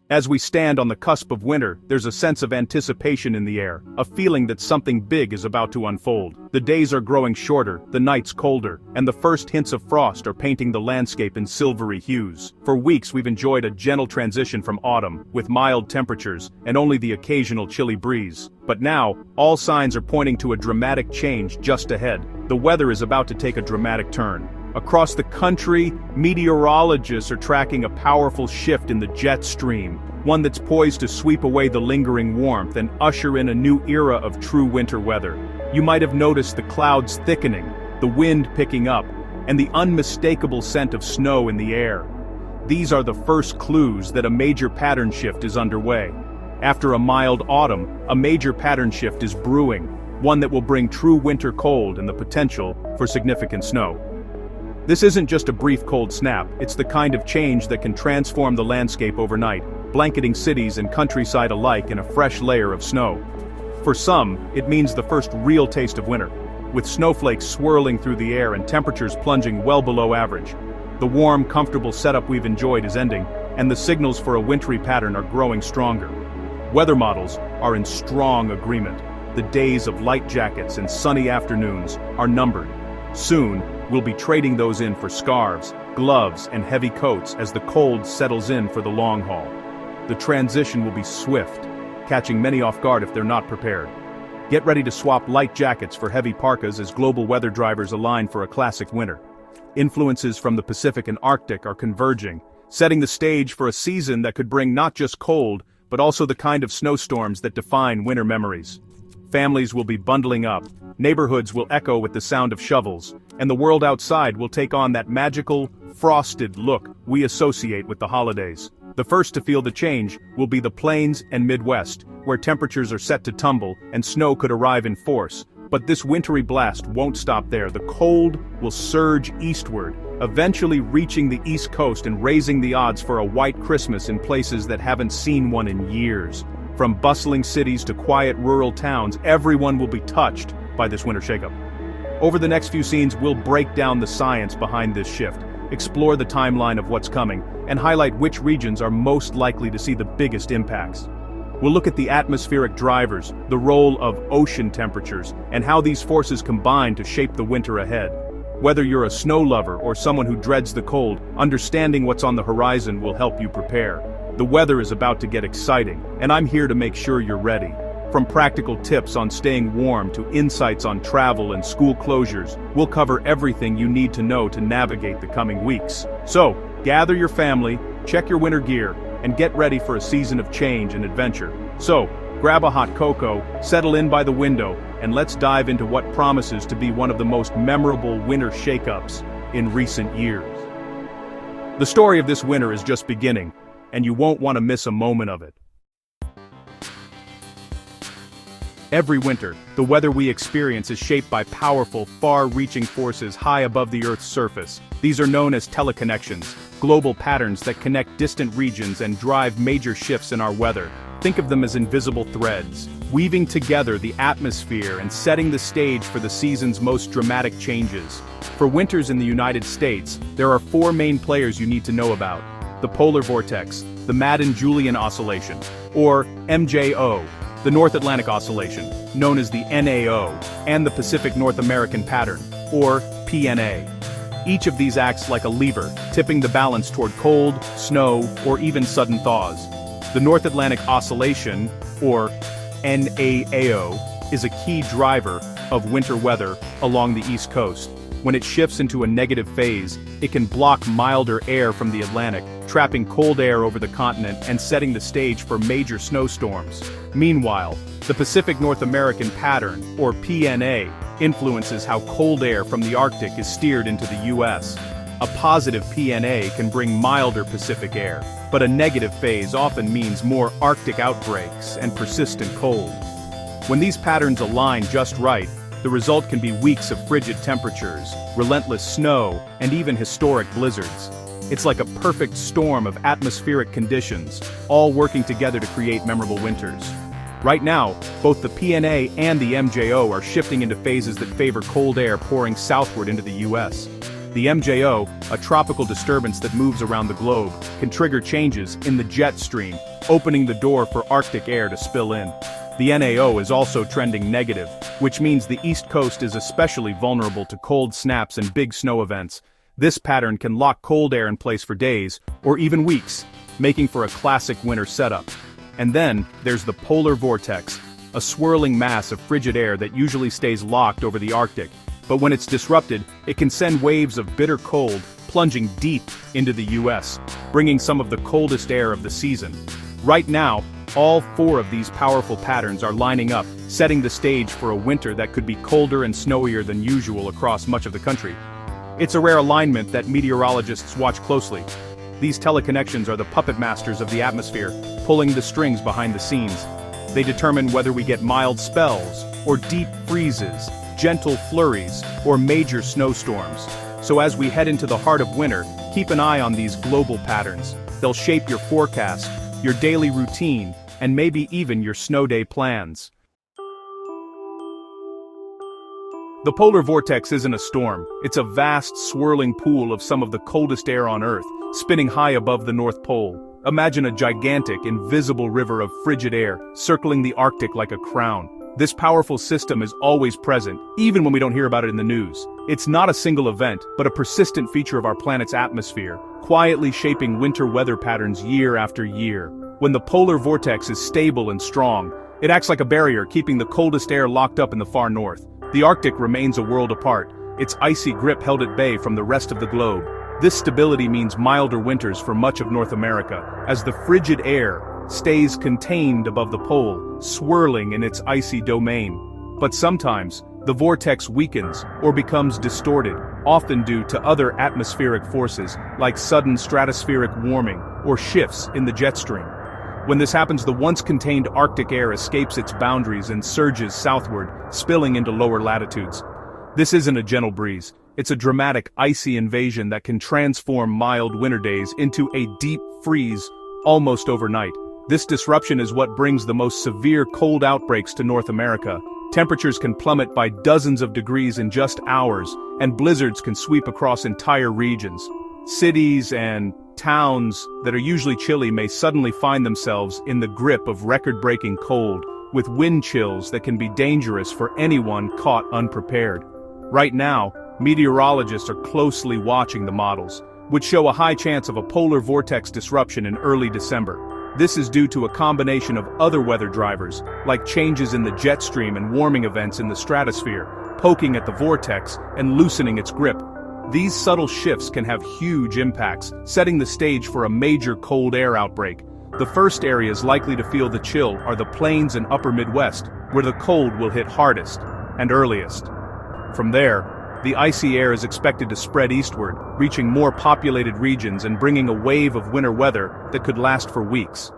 As we stand on the cusp of winter, there's a sense of anticipation in the air, a feeling that something big is about to unfold. The days are growing shorter, the nights colder, and the first hints of frost are painting the landscape in silvery hues. For weeks we've enjoyed a gentle transition from autumn, with mild temperatures, and only the occasional chilly breeze. But now, all signs are pointing to a dramatic change just ahead. The weather is about to take a dramatic turn. Across the country, meteorologists are tracking a powerful shift in the jet stream, one that's poised to sweep away the lingering warmth and usher in a new era of true winter weather. You might have noticed the clouds thickening, the wind picking up, and the unmistakable scent of snow in the air. These are the first clues that a major pattern shift is underway. After a mild autumn, a major pattern shift is brewing, one that will bring true winter cold and the potential for significant snow. This isn't just a brief cold snap, it's the kind of change that can transform the landscape overnight, blanketing cities and countryside alike in a fresh layer of snow. For some, it means the first real taste of winter, with snowflakes swirling through the air and temperatures plunging well below average. The warm, comfortable setup we've enjoyed is ending, and the signals for a wintry pattern are growing stronger. Weather models are in strong agreement. The days of light jackets and sunny afternoons are numbered. Soon, we'll be trading those in for scarves, gloves, and heavy coats as the cold settles in for the long haul. The transition will be swift, catching many off guard if they're not prepared. Get ready to swap light jackets for heavy parkas as global weather drivers align for a classic winter. Influences from the Pacific and Arctic are converging, setting the stage for a season that could bring not just cold, but also the kind of snowstorms that define winter memories. Families will be bundling up, neighborhoods will echo with the sound of shovels, and the world outside will take on that magical, frosted look we associate with the holidays. The first to feel the change will be the plains and Midwest, where temperatures are set to tumble and snow could arrive in force. But this wintry blast won't stop there. The cold will surge eastward, eventually reaching the East Coast and raising the odds for a white Christmas in places that haven't seen one in years. From bustling cities to quiet rural towns, everyone will be touched by this winter shakeup. Over the next few scenes, we'll break down the science behind this shift, explore the timeline of what's coming, and highlight which regions are most likely to see the biggest impacts. We'll look at the atmospheric drivers, the role of ocean temperatures, and how these forces combine to shape the winter ahead. Whether you're a snow lover or someone who dreads the cold, understanding what's on the horizon will help you prepare. The weather is about to get exciting, and I'm here to make sure you're ready. From practical tips on staying warm to insights on travel and school closures, we'll cover everything you need to know to navigate the coming weeks. So, gather your family, check your winter gear, and get ready for a season of change and adventure. So, grab a hot cocoa, settle in by the window, and let's dive into what promises to be one of the most memorable winter shakeups in recent years. The story of this winter is just beginning, and you won't want to miss a moment of it. Every winter, the weather we experience is shaped by powerful, far-reaching forces high above the Earth's surface. These are known as teleconnections, global patterns that connect distant regions and drive major shifts in our weather. Think of them as invisible threads, weaving together the atmosphere and setting the stage for the season's most dramatic changes. For winters in the United States, there are four main players you need to know about: the polar vortex, the Madden-Julian oscillation, or MJO, the North Atlantic Oscillation, known as the NAO, and the Pacific North American Pattern, or PNA. Each of these acts like a lever, tipping the balance toward cold, snow, or even sudden thaws. The North Atlantic Oscillation, or NAAO, is a key driver of winter weather along the East Coast. When it shifts into a negative phase, it can block milder air from the Atlantic, trapping cold air over the continent and setting the stage for major snowstorms. Meanwhile, the Pacific North American Pattern, or PNA, influences how cold air from the Arctic is steered into the U.S. A positive PNA can bring milder Pacific air, but a negative phase often means more Arctic outbreaks and persistent cold. When these patterns align just right, the result can be weeks of frigid temperatures, relentless snow, and even historic blizzards. It's like a perfect storm of atmospheric conditions, all working together to create memorable winters. Right now, both the PNA and the MJO are shifting into phases that favor cold air pouring southward into the U.S. The MJO, a tropical disturbance that moves around the globe, can trigger changes in the jet stream, opening the door for Arctic air to spill in. The NAO is also trending negative, which means the East Coast is especially vulnerable to cold snaps and big snow events. This pattern can lock cold air in place for days, or even weeks, making for a classic winter setup. And then, there's the polar vortex, a swirling mass of frigid air that usually stays locked over the Arctic. But when it's disrupted, it can send waves of bitter cold, plunging deep into the US, bringing some of the coldest air of the season. Right now, all four of these powerful patterns are lining up, setting the stage for a winter that could be colder and snowier than usual across much of the country. It's a rare alignment that meteorologists watch closely. These teleconnections are the puppet masters of the atmosphere, pulling the strings behind the scenes. They determine whether we get mild spells, or deep freezes, gentle flurries, or major snowstorms. So as we head into the heart of winter, keep an eye on these global patterns. They'll shape your forecast, your daily routine, and maybe even your snow day plans. The polar vortex isn't a storm, it's a vast swirling pool of some of the coldest air on Earth, spinning high above the North Pole. Imagine a gigantic, invisible river of frigid air, circling the Arctic like a crown. This powerful system is always present, even when we don't hear about it in the news. It's not a single event, but a persistent feature of our planet's atmosphere, quietly shaping winter weather patterns year after year. When the polar vortex is stable and strong, it acts like a barrier keeping the coldest air locked up in the far north. The Arctic remains a world apart, its icy grip held at bay from the rest of the globe. This stability means milder winters for much of North America, as the frigid air stays contained above the pole, swirling in its icy domain. But sometimes, the vortex weakens or becomes distorted, often due to other atmospheric forces like sudden stratospheric warming or shifts in the jet stream. When this happens, the once-contained Arctic air escapes its boundaries and surges southward, spilling into lower latitudes. This isn't a gentle breeze, it's a dramatic icy invasion that can transform mild winter days into a deep freeze almost overnight. This disruption is what brings the most severe cold outbreaks to North America. Temperatures can plummet by dozens of degrees in just hours, and blizzards can sweep across entire regions. Cities and towns that are usually chilly may suddenly find themselves in the grip of record-breaking cold, with wind chills that can be dangerous for anyone caught unprepared. Right now, meteorologists are closely watching the models, which show a high chance of a polar vortex disruption in early December. This is due to a combination of other weather drivers, like changes in the jet stream and warming events in the stratosphere, poking at the vortex and loosening its grip. These subtle shifts can have huge impacts, setting the stage for a major cold air outbreak. The first areas likely to feel the chill are the plains and upper Midwest, where the cold will hit hardest and earliest. From there, the icy air is expected to spread eastward, reaching more populated regions and bringing a wave of winter weather that could last for weeks.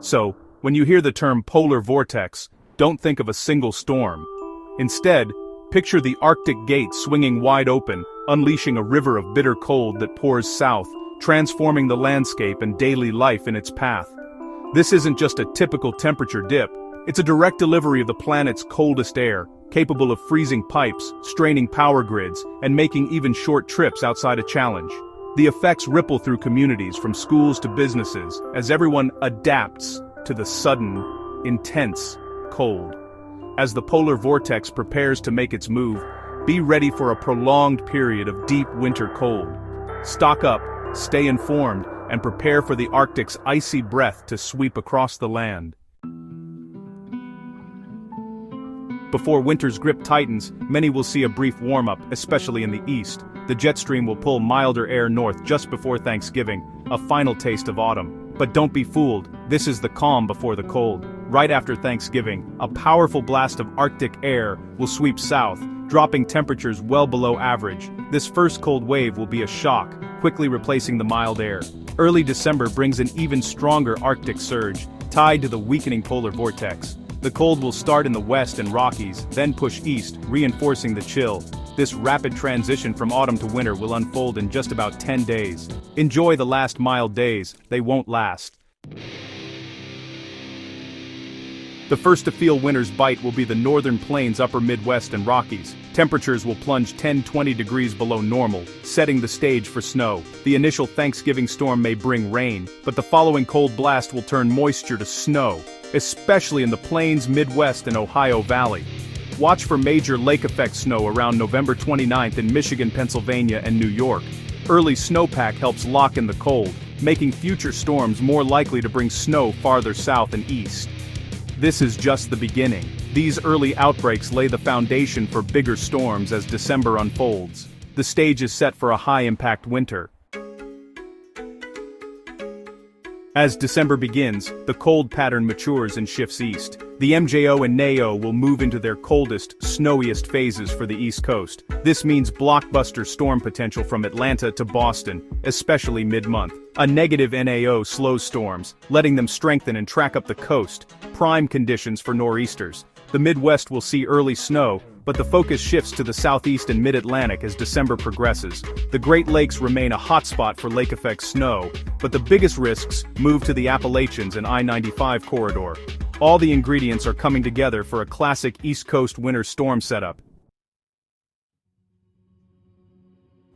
So, when you hear the term polar vortex, don't think of a single storm. Instead, picture the Arctic gate swinging wide open, unleashing a river of bitter cold that pours south, transforming the landscape and daily life in its path. This isn't just a typical temperature dip, it's a direct delivery of the planet's coldest air, capable of freezing pipes, straining power grids, and making even short trips outside a challenge. The effects ripple through communities from schools to businesses, as everyone adapts to the sudden, intense cold. As the polar vortex prepares to make its move, be ready for a prolonged period of deep winter cold. Stock up, stay informed, and prepare for the Arctic's icy breath to sweep across the land. Before winter's grip tightens, many will see a brief warm-up, especially in the east. The jet stream will pull milder air north just before Thanksgiving, a final taste of autumn. But don't be fooled, this is the calm before the cold. Right after Thanksgiving, a powerful blast of Arctic air will sweep south, dropping temperatures well below average. This first cold wave will be a shock, quickly replacing the mild air. Early December brings an even stronger Arctic surge, tied to the weakening polar vortex. The cold will start in the west and Rockies, then push east, reinforcing the chill. This rapid transition from autumn to winter will unfold in just about 10 days. Enjoy the last mild days, they won't last. The first to feel winter's bite will be the northern plains, upper Midwest and Rockies. Temperatures will plunge 10-20 degrees below normal, setting the stage for snow. The initial Thanksgiving storm may bring rain, but the following cold blast will turn moisture to snow, especially in the plains, Midwest and Ohio Valley. Watch for major lake-effect snow around November 29th in Michigan, Pennsylvania and New York. Early snowpack helps lock in the cold, making future storms more likely to bring snow farther south and east. This is just the beginning. These early outbreaks lay the foundation for bigger storms as December unfolds. The stage is set for a high-impact winter. As December begins, the cold pattern matures and shifts east. The MJO and NAO will move into their coldest, snowiest phases for the East Coast. This means blockbuster storm potential from Atlanta to Boston, especially mid-month. A negative NAO slows storms, letting them strengthen and track up the coast, prime conditions for nor'easters. The Midwest will see early snow, but the focus shifts to the southeast and mid-Atlantic as December progresses. The Great Lakes remain a hotspot for lake-effect snow, but the biggest risks move to the Appalachians and I-95 corridor. All the ingredients are coming together for a classic East Coast winter storm setup.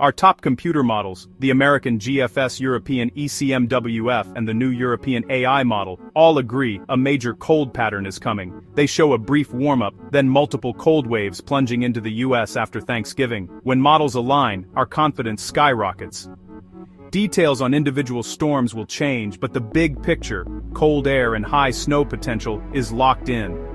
Our top computer models, the American GFS, European ECMWF and the new European AI model, all agree a major cold pattern is coming. They show a brief warm-up, then multiple cold waves plunging into the US after Thanksgiving. When models align, our confidence skyrockets. Details on individual storms will change, but the big picture, cold air and high snow potential, is locked in.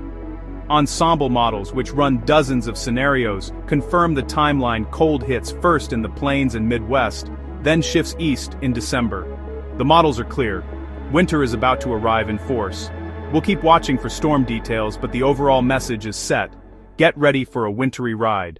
Ensemble models, which run dozens of scenarios, confirm the timeline. Cold hits first in the plains and Midwest, then shifts east in December. The models are clear. Winter is about to arrive in force. We'll keep watching for storm details, but the overall message is set. Get ready for a wintry ride.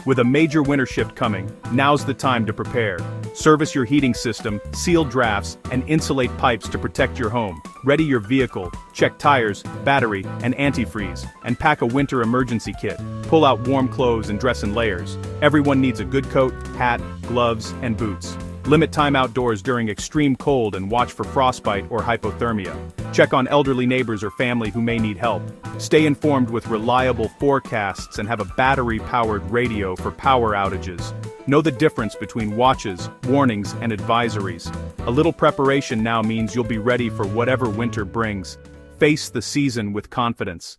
With a major winter shift coming, now's the time to prepare. Service your heating system, seal drafts, and insulate pipes to protect your home. Ready your vehicle, check tires, battery, and antifreeze, and pack a winter emergency kit. Pull out warm clothes and dress in layers. Everyone needs a good coat, hat, gloves, and boots. Limit time outdoors during extreme cold and watch for frostbite or hypothermia. Check on elderly neighbors or family who may need help. Stay informed with reliable forecasts and have a battery-powered radio for power outages. Know the difference between watches, warnings, and advisories. A little preparation now means you'll be ready for whatever winter brings. Face the season with confidence.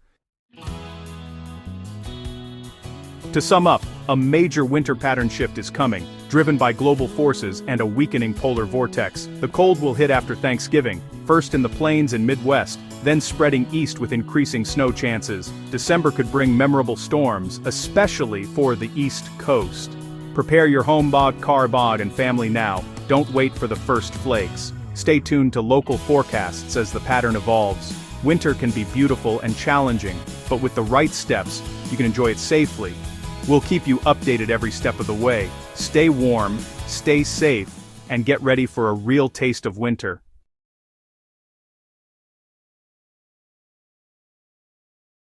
To sum up, a major winter pattern shift is coming, driven by global forces and a weakening polar vortex. The cold will hit after Thanksgiving, first in the plains and Midwest, then spreading east with increasing snow chances. December could bring memorable storms, especially for the East Coast. Prepare your home bod, car bod, and family now. Don't wait for the first flakes. Stay tuned to local forecasts as the pattern evolves. Winter can be beautiful and challenging, but with the right steps, you can enjoy it safely. We'll keep you updated every step of the way. Stay warm, stay safe, and get ready for a real taste of winter.